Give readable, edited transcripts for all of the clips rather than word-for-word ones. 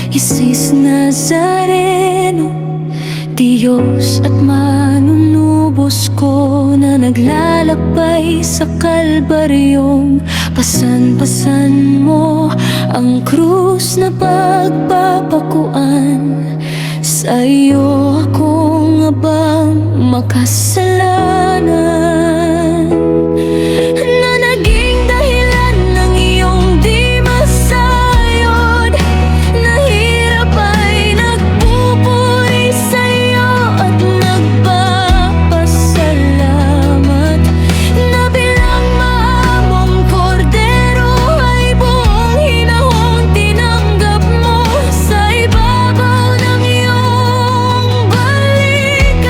Jesus Nazareno, Diyos at manunubos ko na naglalakbay sa kalbaryong pasan-pasan mo ang krus na pagpapakuan. Sa iyo akong abang makasalanan, na naging dahilan ng iyong di masayod. Nahirap ay nagpupuri sa iyo at nagpapasalamat, na bilang maamong kordero ay buong hinahong tinanggap mo sa ibabaw ng iyong balikat.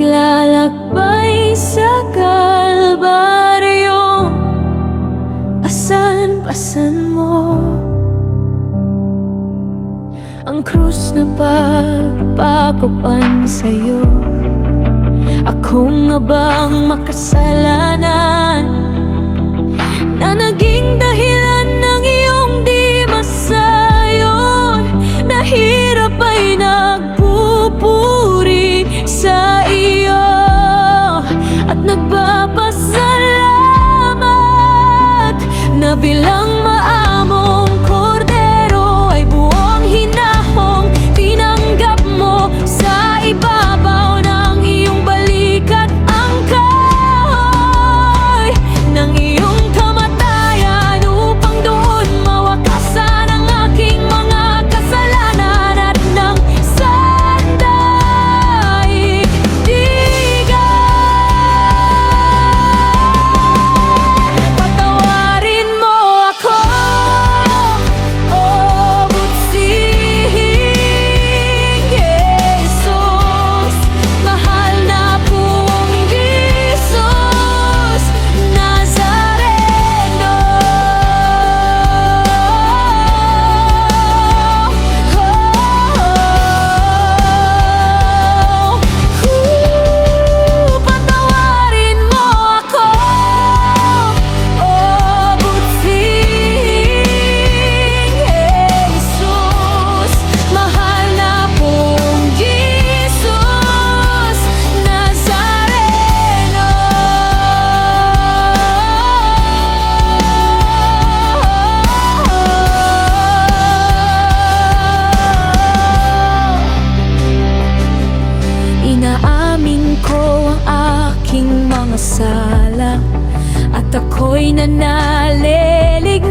naglalakbay sa Kalbaryo, asan-pasan mo ang krus na pagpapakuan sa'yo. Ako nga bang makasalanan na naging dahilan ng iyong di masayon? Nahirap ay nagpupuri sa iyo at nagpapasalamat na bilang maamong kordero ay buong hinahong tinanggap mo sa ibabaw ng iyong balikat ang kahoy ng iyong kamatayan upang doon mawakasan ang aking mga kasalanan at ng sandaigdigan. Patawarin mo ako, o butsihing Jesus, mahal na pong Jesus Nazareno. Patawarin mo ako, o butsihing Jesus, mahal na pong Jesus Nazareno. Inaamin ko ang aking mga sala at ako'y nanalilig